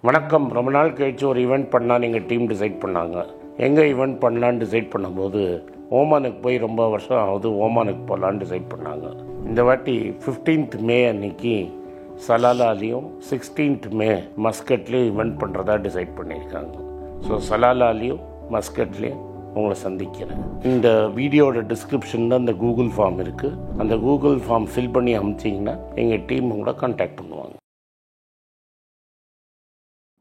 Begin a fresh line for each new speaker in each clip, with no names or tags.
வணக்கம். ரொம்ப நாள் கழிச்சு ஒரு ஈவெண்ட் பண்ணால் நீங்கள் டீம் டிசைட் பண்ணாங்க. எங்கே ஈவெண்ட் பண்ணலான்னு டிசைட் பண்ணும்போது ஓமானுக்கு போய் ரொம்ப வருஷம் ஆகுது, ஓமானுக்கு போகலான்னு டிசைட் பண்ணாங்க. இந்த வாட்டி 15th மே அன்னைக்கு சலாலாலையும் 16th மே மஸ்கட்லேயும் ஈவெண்ட் பண்ணுறதா டிசைட் பண்ணியிருக்காங்க. ஸோ சலாலாலையும் மஸ்கட்லேயும் உங்களை சந்திக்கிறேன். இந்த வீடியோட டிஸ்கிரிப்ஷனில் அந்த கூகுள் ஃபார்ம் இருக்குது. அந்த கூகுள் ஃபார்ம் ஃபில் பண்ணி அனுப்பிச்சிங்கன்னா எங்கள் டீம் உங்களை கான்டாக்ட் பண்ணுவாங்க.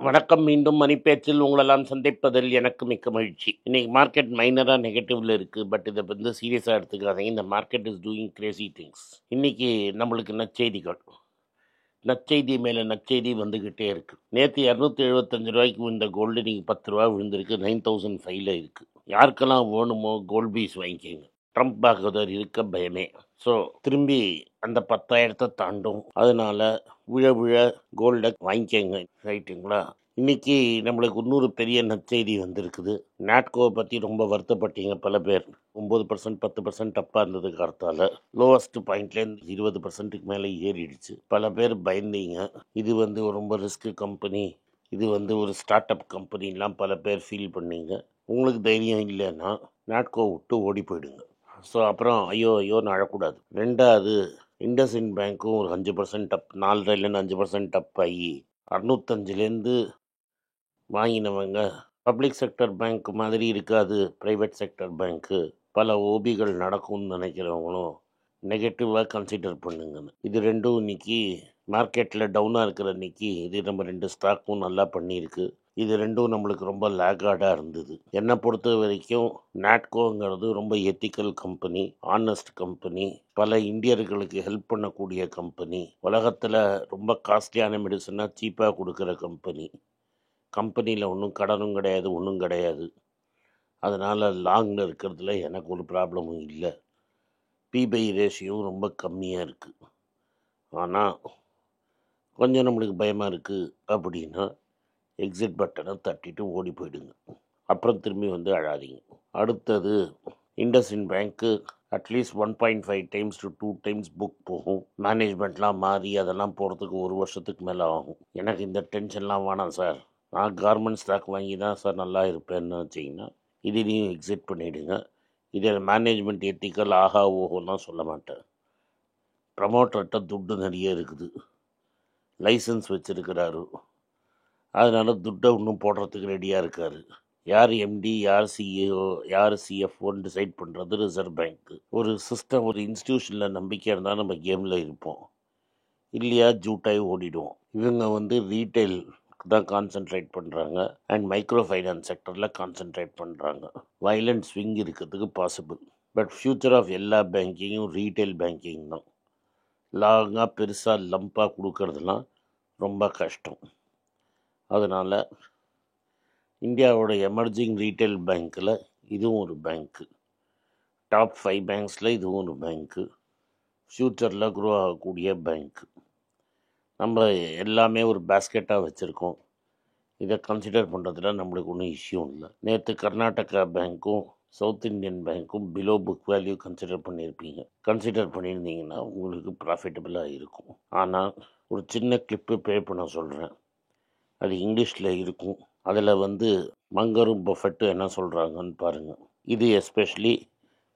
வணக்கம். மீண்டும் மணிப்பேச்சில் உங்களெல்லாம் சந்திப்பதில் எனக்கு மிக்க மகிழ்ச்சி. இன்னைக்கு மார்க்கெட் மைனராக நெகட்டிவ்ல இருக்கு. பட் இதை வந்து சீரியஸாக எடுத்துக்காதீங்க. இந்த market is doing Crazy things. இன்னைக்கு நம்மளுக்கு நற்செய்தி மேலே நற்செய்தி வந்துக்கிட்டே இருக்கு. நேற்று 275 ரூபாய்க்கு விழுந்த கோல்டு இன்னைக்கு 10 ரூபா விழுந்திருக்கு. 9005 இருக்கு. யாருக்கெல்லாம் வேணுமோ கோல்ட் பீஸ் வாங்கிக்கோங்க. ட்ரம்ப் பாகதர் இருக்க பயமே. ஸோ திரும்பி அந்த 10,000 தாண்டும். அதனால விழ கோல்டை வாங்கிக்கோங்க. ரைட்டுங்களா? இன்னைக்கு நம்மளுக்கு இன்னொரு பெரிய நற்செய்தி வந்திருக்குது. நாட்கோவை பற்றி ரொம்ப வருத்தப்பட்டீங்க பல பேர். 9%, 10% தப்பாக இருந்தது காலத்தால். லோவஸ்ட் பாயிண்ட்லேருந்து 20%க்கு மேலே ஏறிடுச்சு. பல பேர் பயந்தீங்க. இது வந்து ரொம்ப ரிஸ்க் கம்பெனி, இது வந்து ஒரு ஸ்டார்ட் அப் கம்பெனிலாம் பல பேர் ஃபீல் பண்ணீங்க. உங்களுக்கு தைரியம் இல்லைன்னா நாட்கோ விட்டு ஓடி போயிடுங்க. ஸோ அப்புறம் ஐயோன்னு அழக்கூடாது. ரெண்டாவது, இண்டஸ்இண்ட் பேங்க்கும் ஒரு 5% அப், 4.5லேருந்து 5% அப் ஆகி 605லேருந்து வாங்கினவங்க. பப்ளிக் செக்டர் பேங்க் மாதிரி இருக்காது ப்ரைவேட் செக்டர் பேங்க்கு. பல ஓபிகள் நடக்கும்னு நினைக்கிறவங்களும் நெகட்டிவாக கன்சிடர் பண்ணுங்க. இது ரெண்டும் இன்னைக்கு மார்க்கெட்டில் டவுனாக இருக்கிற இன்னைக்கு இது நம்ம 2 ஸ்டாக்கும் நல்லா பண்ணியிருக்கு. இது ரெண்டும் நம்மளுக்கு ரொம்ப லேகார்டாக இருந்தது. என்னை பொறுத்த வரைக்கும் நாட்கோங்கிறது ரொம்ப எத்திக்கல் கம்பெனி, ஆனஸ்ட் கம்பெனி, பல இந்தியர்களுக்கு ஹெல்ப் பண்ணக்கூடிய கம்பெனி, உலகத்தில் ரொம்ப காஸ்ட்லியான மெடிசனாக சீப்பாக கொடுக்குற கம்பெனியில் ஒன்றும் கடனும் கிடையாது, ஒன்றும் கிடையாது. அதனால் லாங்கில் இருக்கிறதுல எனக்கு ஒரு ப்ராப்ளமும் இல்லை. பிபை ரேஷியோவும் ரொம்ப கம்மியாக இருக்குது. ஆனால் கொஞ்சம் நம்மளுக்கு பயமாக இருக்குது அப்படின்னா எக்ஸிட் பட்டனை தட்டிட்டு ஓடி போயிடுங்க. அப்புறம் திரும்பி வந்து அழாதீங்க. அடுத்தது, இண்டஸ்இண்ட் பேங்க்கு at least 1.5 times to 2 times book போகும். மேனேஜ்மெண்ட்லாம் மாறி அதெல்லாம் போகிறதுக்கு 1 வருஷத்துக்கு மேலே ஆகும். எனக்கு இந்த டென்ஷன்லாம் வேணாம் சார், நான் கார்மெண்ட் ஸ்டாக் வாங்கி தான் சார் நல்லா இருப்பேன்னு வச்சிங்கன்னா இதுலேயும் எக்ஸிட் பண்ணிவிடுங்க. இதில் மேனேஜ்மெண்ட் எத்திக்கல் ஆஹா ஓஹோலாம் சொல்ல மாட்டேன். ப்ரமோட்டர்கிட்ட துட்டு நிறைய இருக்குது, லைசன்ஸ் வச்சுருக்கிறாரு, அதனால் துட்டை இன்னும் போடுறதுக்கு ரெடியாக இருக்கார். யார் எம்டி, யார் சிஇஓ, யார் சிஎஃப்ஓன்னு டிசைட் பண்ணுறது ரிசர்வ் பேங்க்கு. ஒரு சிஸ்டம், ஒரு இன்ஸ்டியூஷனில் நம்பிக்கை இருந்தால் நம்ம கேமில் இருப்போம், இல்லையா ஜூட்டாகி ஓடிடுவோம். இவங்க வந்து ரீட்டைல் தான் கான்சென்ட்ரேட் பண்ணுறாங்க அண்ட் மைக்ரோ ஃபைனான்ஸ் செக்டரில் கான்சென்ட்ரேட் பண்ணுறாங்க. வைலண்ட் ஸ்விங் இருக்கிறதுக்கு பாசிபிள். பட் ஃப்யூச்சர் ஆஃப் எல்லா பேங்கிங்கும் ரீட்டைல் பேங்கிங் தான். லாங்காக பெருசாக லம்பாக கொடுக்கறதுலாம் ரொம்ப கஷ்டம். அதனால் இந்தியாவோட எமர்ஜிங் ரீட்டைல் பேங்க்கில் இதுவும் ஒரு பேங்க்கு. டாப் 5 பேங்க்ஸில் இதுவும் ஒரு பேங்க்கு. ஃப்யூச்சரில் க்ரோ ஆகக்கூடிய பேங்க்கு. நம்ம எல்லாமே ஒரு பேஸ்கெட்டாக வச்சுருக்கோம். இதை கன்சிடர் பண்ணுறதுல நம்மளுக்கு ஒன்றும் இஷ்யூ இல்லை. நேற்று கர்நாடகா பேங்க்கும் சவுத் இந்தியன் பேங்க்கும் பிலோ புக் வேல்யூ கன்சிடர் பண்ணியிருந்தீங்கன்னா உங்களுக்கு ப்ராஃபிட்டபுளாக இருக்கும். ஆனால் ஒரு சின்ன கிளிப்பு ப்ளே பண்ண சொல்கிறேன், அது இங்கிலீஷில் இருக்கும். அதில் வந்து மங்கரும் பஃபெட்டு என்ன சொல்கிறாங்கன்னு பாருங்கள். இது எஸ்பெஷலி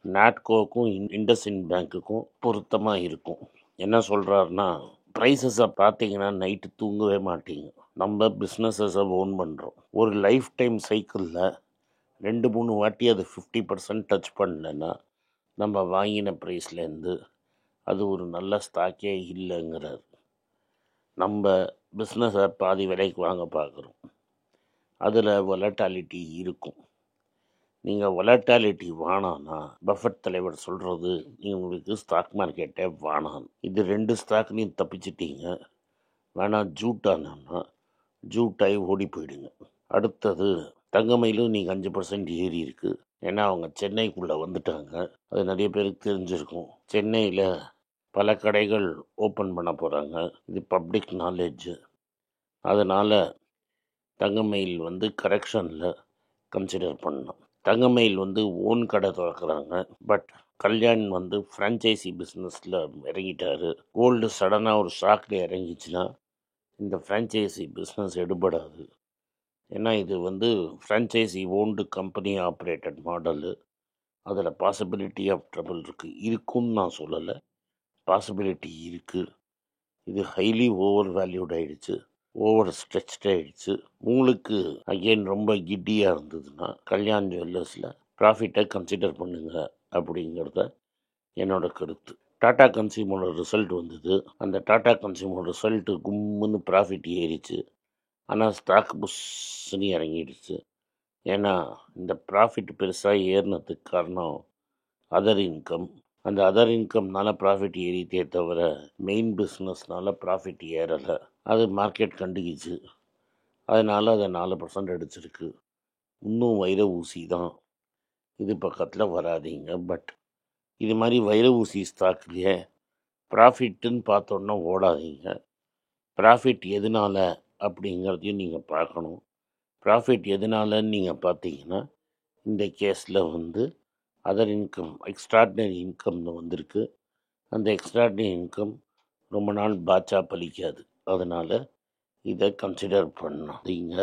நாட்கோக்கும் இண்டஸ்இண்ட் பேங்க்குக்கும் பொருத்தமாக இருக்கும். என்ன சொல்கிறாருன்னா, ப்ரைஸஸை பார்த்தீங்கன்னா நைட்டு தூங்கவே மாட்டீங்க. நம்ம பிஸ்னஸஸை ஓன் பண்ணுறோம். ஒரு லைஃப் டைம் சைக்கிளில் 2-3 வாட்டி அது 50% டச் பண்ணலைன்னா நம்ம வாங்கின ப்ரைஸ்லேருந்து அது ஒரு நல்ல ஸ்டாக்கே இல்லைங்கிறார். நம்ம பிஸ்னஸை பாதி விலைக்கு வாங்க பார்க்குறோம். அதில் வொலட்டாலிட்டி இருக்கும். நீங்கள் வொலட்டாலிட்டி வேணான்னா பஃபெட் தலைவர் சொல்கிறது உங்களுக்கு ஸ்டாக் மார்க்கெட்டே வேணாம். இது 2 ஸ்டாக்லையும் தப்பிச்சிட்டிங்க. வேணாம் ஜூட்டானா ஜூட்டாகி ஓடி போயிடுங்க. அடுத்தது, தங்கமயிலும் நீங்கள் 5% ஏறி இருக்குது. ஏன்னா அவங்க சென்னைக்குள்ளே வந்துட்டாங்க. அது நிறைய பேருக்கு தெரிஞ்சிருக்கும். சென்னையில் பல கடைகள் ஓப்பன் பண்ண போகிறாங்க. இது பப்ளிக் நாலேஜு. அதனால் தங்கமயில் வந்து கரெக்ஷனில் கன்சிடர் பண்ணணும். தங்கமயில் வந்து ஓன் கடை திறக்கிறாங்க. பட் கல்யாண் வந்து ஃப்ரான்ச்சைசி பிஸ்னஸில் இறங்கிட்டார். கோல்டு சடனாக ஒரு ஷாக்கில் இறங்கிச்சுன்னா இந்த ஃப்ரான்ச்சைசி பிஸ்னஸ் எடுபடாது. ஏன்னா இது வந்து franchisee owned company operated model. அதில் பாசிபிலிட்டி ஆஃப் ட்ரபிள் இருக்குது. இருக்குன்னு நான் சொல்லலை, பாசிபிலிட்டி இருக்குது. இது ஹைலி ஓவர் வேல்யூட் ஆகிடுச்சு, ஓவர் ஸ்ட்ரெச்ட் ஆகிடுச்சு. உங்களுக்கு அகெயின் ரொம்ப கிட்டியாக இருந்ததுன்னா கல்யாண் ஜுவல்லர்ஸில் ப்ராஃபிட்டை கன்சிடர் பண்ணுங்க அப்படிங்கிறத என்னோட கருத்து. டாடா கன்சியூமரோட ரிசல்ட் வந்தது. அந்த டாடா கன்சியூமர் ரிசல்ட்டு கும்முன்னு ப்ராஃபிட் ஏறிச்சு. ஆனால் ஸ்டாக் புஷ்ஷுன்னு இறங்கிடுச்சு. ஏன்னா இந்த ப்ராஃபிட் பெருசாக ஏறினதுக்கு காரணம் அதர் இன்கம். அந்த அதர் இன்கம்னால ப்ராஃபிட் ஏறிட்டே தவிர மெயின் பிஸ்னஸ்னால ப்ராஃபிட் ஏறலை. அது மார்க்கெட் கண்டுக்கிச்சு. அதனால் அதை 4% அடிச்சிருக்கு. இன்னும் வைர ஊசி தான், இது பக்கத்தில் வராதிங்க. பட் இது மாதிரி வைர ஊசி ஸ்டாக்லேயே ப்ராஃபிட்டுன்னு பார்த்தோன்னா ஓடாதீங்க. ப்ராஃபிட் எதனால் அப்படிங்கிறதையும் நீங்கள் பார்க்கணும். ப்ராஃபிட் எதனாலன்னு நீங்கள் பார்த்தீங்கன்னா இந்த கேஸில் வந்து அதர் இன்கம், எக்ஸ்ட்ராடினரி இன்கம்னு வந்திருக்கு. அந்த எக்ஸ்ட்ராடினரி இன்கம் ரொம்ப நாள் பாட்சா பலிக்காது. அதனால் இதை கன்சிடர் பண்ணாதீங்க.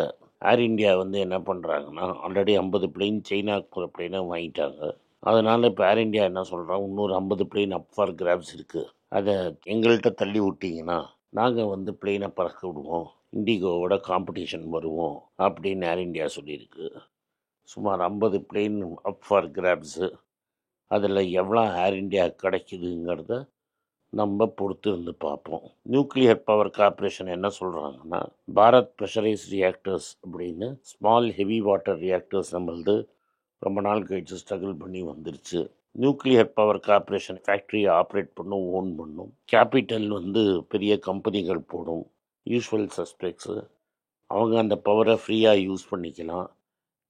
ஏர் இண்டியா வந்து என்ன பண்ணுறாங்கன்னா, ஆல்ரெடி 50 பிளெயின் சைனாக்கு போகிற பிளெயினை வாங்கிட்டாங்க. அதனால் இப்போ ஏர் இண்டியா என்ன சொல்கிறாங்க, இன்னொரு 50 பிளெயின் அப் ஃபார் கிராப்ஸ் இருக்குது, அதை எங்கள்கிட்ட தள்ளி விட்டிங்கன்னா நாங்கள் வந்து பிளெயினை பறக்க விடுவோம், இண்டிகோவோட காம்படிஷன் வருவோம் அப்படின்னு ஏர் இண்டியா சொல்லியிருக்கு. சுமார் 50 பிளெயின் அப் ஃபார் கிராப்ஸு. அதில் எவ்வளோ ஏர் இண்டியா கிடைக்குதுங்கிறத நம்ம பொறுத்து இருந்து பார்ப்போம். நியூக்ளியர் பவர் கார்ப்பரேஷன் என்ன சொல்கிறாங்கன்னா, பாரத் ப்ரெஷரைஸ் ரியாக்டர்ஸ் அப்படின்னு ஸ்மால் ஹெவி வாட்டர் ரியாக்டர்ஸ் நம்மளது ரொம்ப நாள் கழிச்சு ஸ்ட்ரகிள் பண்ணி வந்துருச்சு. நியூக்ளியர் பவர் கார்ப்பரேஷன் ஃபேக்ட்ரியை ஆப்ரேட் பண்ணும், ஓன் பண்ணும். கேபிட்டல் வந்து பெரிய கம்பெனிகள் போடும், யூஸ்வல் சஸ்பெக்ட்ஸு. அவங்க அந்த பவரை ஃப்ரீயாக யூஸ் பண்ணிக்கலாம்,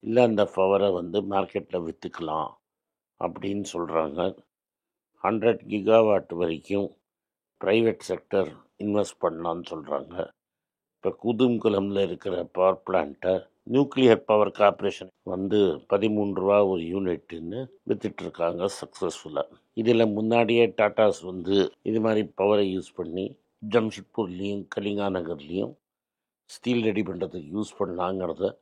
இல்லை அந்த பவரை வந்து மார்க்கெட்டில் விற்றுக்கலாம் அப்படின்னு சொல்கிறாங்க. 100 கிகாவாட் வரைக்கும் ப்ரைவேட் செக்டர் இன்வெஸ்ட் பண்ணலான்னு சொல்கிறாங்க. இப்போ குதும்குளமில் இருக்கிற பவர் பிளான்ட்டை நியூக்ளியர் பவர் கார்ப்பரேஷன் வந்து 13 ரூபா ஒரு யூனிட்டுன்னு விற்றுட்ருக்காங்க சக்ஸஸ்ஃபுல்லாக. இதில் முன்னாடியே டாட்டாஸ் வந்து இது மாதிரி பவரை யூஸ் பண்ணி ஜம்ஷெட்பூர்லேயும் கலிங்கா நகர்லேயும் ஸ்டீல் ரெடி பண்ணுறதுக்கு யூஸ் பண்ணலாங்கிறத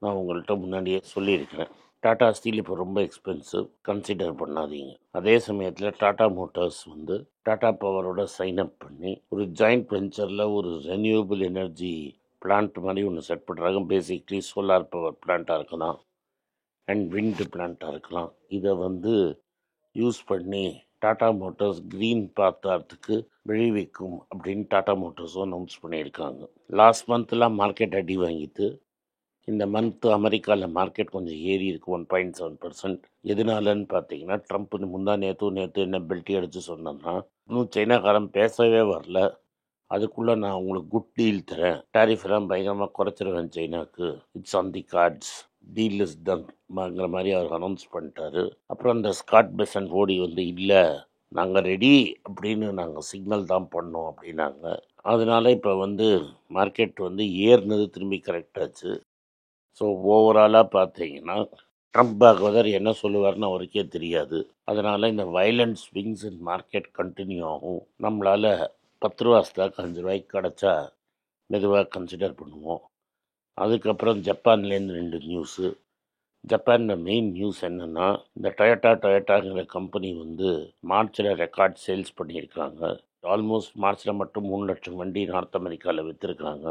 நான் உங்கள்கிட்ட முன்னாடியே சொல்லியிருக்கிறேன். டாடா ஸ்டீல் இப்போ ரொம்ப எக்ஸ்பென்சிவ், கன்சிடர் பண்ணாதீங்க. அதே சமயத்தில் டாடா மோட்டார்ஸ் வந்து டாடா பவரோட சைன் அப் பண்ணி ஒரு ஜாயிண்ட் வெஞ்சரில் ஒரு ரெனியூவபிள் எனர்ஜி பிளான்ட் மாதிரி ஒன்று செட் பண்ணுறாங்க. பேசிக்லி சோலார் பவர் பிளான்ட்டாக இருக்கலாம் அண்ட் விண்ட் பிளான்ட்டாக இருக்கலாம். இதை வந்து யூஸ் பண்ணி டாடா மோட்டார்ஸ் க்ரீன் பாத்தாரத்துக்கு விளைவிக்கும் அப்படின்னு டாடா மோட்டார்ஸும் அனௌன்ஸ் பண்ணியிருக்காங்க. லாஸ்ட் மந்த்லாம் மார்க்கெட் அடி வாங்கிட்டு இந்த மந்த்து அமெரிக்காவில் மார்க்கெட் கொஞ்சம் ஏறி இருக்குது 1.7%. எதனாலன்னு பார்த்தீங்கன்னா, ட்ரம்ப்னு நேற்று என்ன பெல்ட்டி அடித்து சொன்னோன்னா, இன்னும் சைனாக்காரன் பேசவே வரல, அதுக்குள்ளே நான் உங்களுக்கு குட் டீல் தரேன், டாரிஃப் எல்லாம் பயங்கரமாக குறைச்சிருவேன் சைனாக்கு, it's on the cards, deal is டன்ங்கிற மாதிரி அவர் அனௌன்ஸ் பண்ணிட்டாரு. அப்புறம் அந்த ஸ்காட் பெசன்ட் ஓடி வந்து இல்லை நாங்கள் ரெடி அப்படின்னு நாங்கள் சிக்னல் தான் பண்ணோம் அப்படின்னாங்க. அதனால இப்போ வந்து மார்க்கெட் வந்து ஏறினது திரும்பி கரெக்டாச்சு. ஸோ ஓவராலாக பார்த்தீங்கன்னா ட்ரம்ப் பாகவதர் என்ன சொல்லுவார்னு அவருக்கே தெரியாது. அதனால் இந்த வயலண்ட் ஸ்விங்ஸ் இன் மார்க்கெட் கண்டினியூ ஆகும். நம்மளால் 10 ரூபா ஸ்டாக் 5 ரூபாய்க்கு கிடச்சா மெதுவாக கன்சிடர் பண்ணுவோம். அதுக்கப்புறம் ஜப்பான்லேருந்து 2 நியூஸு. ஜப்பானில் மெயின் நியூஸ் என்னென்னா, இந்த டொயோட்டாங்கிற கம்பெனி வந்து மார்ச்சில் ரெக்கார்ட் சேல்ஸ் பண்ணியிருக்காங்க. ஆல்மோஸ்ட் மார்ச்சில் மட்டும் 3 லட்சம் வண்டி நார்த் அமெரிக்காவில் விற்றுருக்காங்க.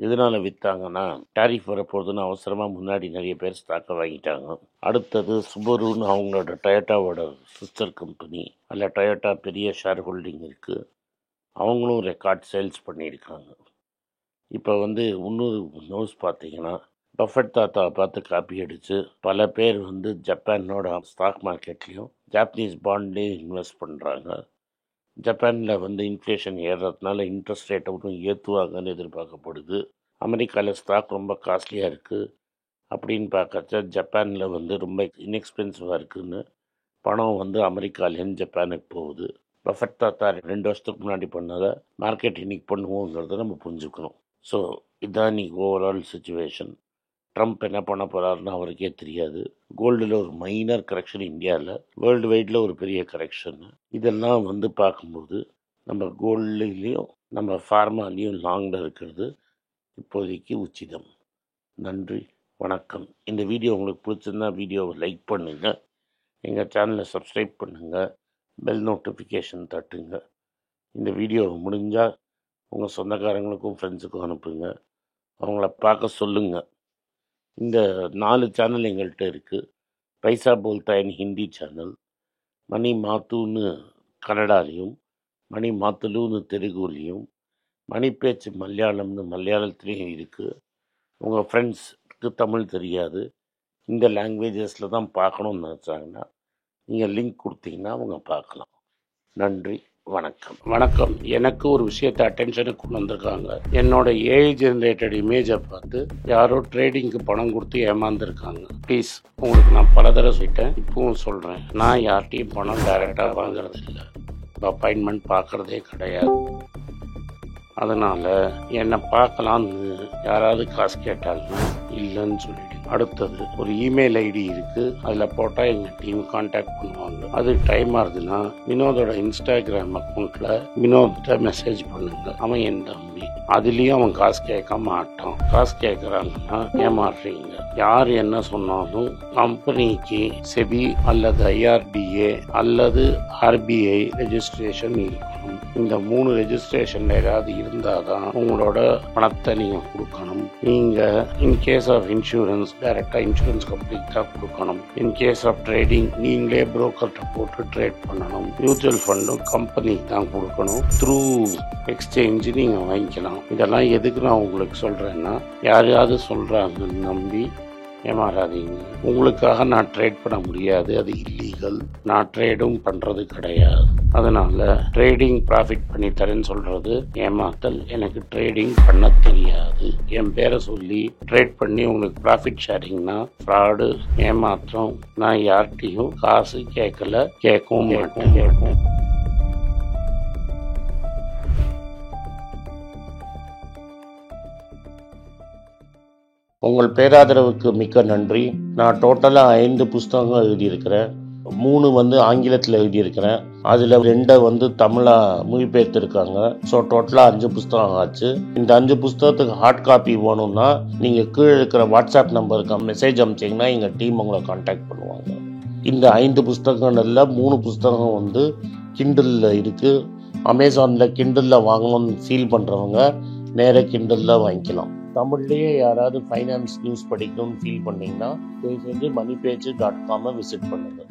எதனால் விற்றாங்கன்னா, டாரிஃப் வரப்போகுதுன்னு அவசரமாக முன்னாடி நிறைய பேர் ஸ்டாக்கை வாங்கிட்டாங்க. அடுத்தது சுபருன்னு அவங்களோட டொயோட்டாவோட சிஸ்டர் கம்பெனி, அதில் டொயோட்டா பெரிய ஷேர் ஹோல்டிங் இருக்குது, அவங்களும் ரெக்கார்ட் சேல்ஸ் பண்ணியிருக்காங்க. இப்போ வந்து இன்னொரு நியூஸ் பார்த்தீங்கன்னா, பஃபட் தாத்தாவை பார்த்து காப்பி அடித்து பல பேர் வந்து ஜப்பானோட ஸ்டாக் மார்க்கெட்லேயும் ஜாப்பனீஸ் பாண்ட்லேயும் இன்வெஸ்ட் பண்ணுறாங்க. ஜப்பானில் வந்து இன்ஃப்ளேஷன் ஏறுறதுனால இன்ட்ரெஸ்ட் ரேட்டை ஒன்றும் ஏற்றுவாங்கன்னு எதிர்பார்க்கப்படுது. அமெரிக்காவில் ஸ்டாக் ரொம்ப காஸ்ட்லியாக இருக்குது அப்படின்னு பார்க்கறச்ச ஜப்பானில் வந்து ரொம்ப இன்எக்ஸ்பென்சிவாக இருக்குதுன்னு பணம் வந்து அமெரிக்காலேருந்து ஜப்பானுக்கு போகுது. பஃபட் தாத்தா 2 வருஷத்துக்கு முன்னாடி பண்ணதை மார்க்கெட் இன்றைக்கி பண்ணுவோங்கிறத நம்ம புரிஞ்சுக்கணும். ஸோ இதுதான் இன்றைக்கி ஓவரால் சுச்சுவேஷன். ட்ரம்ப் என்ன பண்ண போகிறாருன்னு அவருக்கே தெரியாது. கோல்டில் ஒரு மைனர் கரெக்ஷன் இந்தியாவில், வேர்ல்டு வைடில் ஒரு பெரிய கரெக்ஷன். இதெல்லாம் வந்து பார்க்கும்போது நம்ம கோல்ட்லேயும் நம்ம ஃபார்மாலையும் லாங்கில் இருக்கிறது இப்போதைக்கு உச்சிதம். நன்றி, வணக்கம். இந்த வீடியோ உங்களுக்கு பிடிச்சிருந்தா வீடியோவை லைக் பண்ணுங்கள், எங்கள் சேனலை சப்ஸ்கிரைப் பண்ணுங்கள், பெல் நோட்டிஃபிகேஷன் தட்டுங்க. இந்த வீடியோவை முடிஞ்சால் உங்கள் சொந்தக்காரங்களுக்கும் ஃப்ரெண்ட்ஸுக்கும் அனுப்புங்க, அவங்கள பார்க்க சொல்லுங்கள். இந்த 4 சேனல் எங்கள்கிட்ட இருக்குது. பைசா போல்தா இன் ஹிந்தி சேனல், மணி மாத்துன்னு கன்னடாலையும், மணி மாத்துலுன்னு தெலுங்குலேயும், மணி பேச்சு மலையாளம்னு மலையாளத்துலேயும் இருக்குது. உங்கள் ஃப்ரெண்ட்ஸுக்கு தமிழ் தெரியாது, இந்த லாங்குவேஜஸில் தான் பார்க்கணுன்னு நினச்சாங்கன்னா நீங்கள் லிங்க் கொடுத்தீங்கன்னா அவங்க பார்க்கலாம். நன்றி, வணக்கம். எனக்கு ஒரு விஷயத்தை அட்டென்ஷனுக்கு கொண்டு வந்திருக்காங்க. என்னோட ஏஐ ஜென்ரேட்டட் இமேஜை பார்த்து யாரோ ட்ரேடிங்க்கு பணம் கொடுத்து ஏமாந்துருக்காங்க. ப்ளீஸ், உங்களுக்கு நான் பல தடவை சொல்லிட்டேன், இப்பவும் சொல்கிறேன், நான் யார்கிட்டையும் பணம் டைரெக்டாக வாங்குறது இல்லை, அப்பாயின்மெண்ட் பார்க்குறதே கிடையாது. அதனால் என்னை பார்க்கலான்னு யாராவது காசு கேட்டாங்கன்னா இல்லைன்னு சொல்லிவிடுங்க. அடுத்தது, ஒரு இமெயில் ஐடி இருக்குது, அதில் போட்டால் எங்கள் டீம் கான்டாக்ட் பண்ணுவாங்க. அது டைம் ஆகுதுன்னா வினோதோட இன்ஸ்டாகிராம் அக்கௌண்ட்டில் வினோத்தை மெசேஜ் பண்ணுங்க. அவன் என் தம்பி, அதுலேயும் அவன் காசு கேட்க மாட்டான். காசு கேட்குறாங்கன்னா ஏமாறுறீங்க. யார் என்ன சொன்னாலும் கம்பெனிக்கு செபி அல்லது ஐஆர்டிஏ அல்லது ஆர்பிஐ ரெஜிஸ்ட்ரேஷன் இருக்கணும். இந்த 3 ரெஜிஸ்ட்ரேஷன் ஏதாவது இருந்தால் தான் உங்களோட பணத்தை நீங்கள் கொடுக்கணும். நீங்கள் இன்கேஸ் ஆஃப் இன்சூரன்ஸ் டைரெக்டாக இன்சூரன்ஸ் கம்பெனிக்கு தான் கொடுக்கணும். இன்கேஸ் ஆஃப் ட்ரேடிங் நீங்களே புரோக்கர்கிட்ட போட்டு ட்ரேட் பண்ணணும். மியூச்சுவல் ஃபண்டும் கம்பெனிக்கு தான் கொடுக்கணும். த்ரூ எக்ஸ்சேஞ்சு நீங்கள் வாங்கிக்கலாம். இதெல்லாம் எதுக்கு நான் உங்களுக்கு சொல்கிறேன்னா, யாரையாவது சொல்கிறாங்கன்னு நம்பி ஏமாறாதீங்க. உங்களுக்காக நான் ட்ரேட் பண்ண முடியாது, அது இல்லீகல். நான் ட்ரேடும் பண்ணுறது கிடையாது. அதனால் ட்ரேடிங் ப்ராஃபிட் பண்ணி தரேன்னு சொல்கிறது ஏமாத்தல். எனக்கு ட்ரேடிங் பண்ண தெரியாது. என் பேரை சொல்லி ட்ரேட் பண்ணி உங்களுக்கு ப்ராஃபிட் ஷேரிங்னா ஃப்ராடு, ஏமாற்றம். நான் யார்கிட்டையும் காசு கேட்கல, கேட்கவும் மாட்டேன். உங்கள் பேராதரவுக்கு மிக்க நன்றி. நான் டோட்டலாக 5 புஸ்தகங்கள் எழுதியிருக்கிறேன். 3 ஆங்கிலத்தில் எழுதியிருக்கிறேன். அதில் 2 தமிழாக மொழிபெயர்த்திருக்காங்க. ஸோ டோட்டலாக 5 புஸ்தகம் ஆச்சு. இந்த 5 புஸ்தகத்துக்கு ஹார்ட் காப்பி வேணும்னா நீங்கள் கீழே இருக்கிற வாட்ஸ்அப் நம்பருக்கு மெசேஜ் அனுப்பிச்சிங்கன்னா எங்கள் டீம் உங்களை கான்டாக்ட் பண்ணுவாங்க. இந்த 5 புஸ்தகங்களில் 3 புஸ்தகம் கிண்டலில் இருக்குது. அமேசானில் கிண்டலில் வாங்கணும்னு ஃபீல் பண்ணுறவங்க நேராக கிண்டலில் வாங்கிக்கலாம். தமிழ்லேயே யாராவது ஃபைனான்ஸ் நியூஸ் படிக்கணும்னு ஃபீல் பண்ணிங்கன்னா தயவுசெஞ்சு moneypage.com விசிட் பண்ணுங்கள்.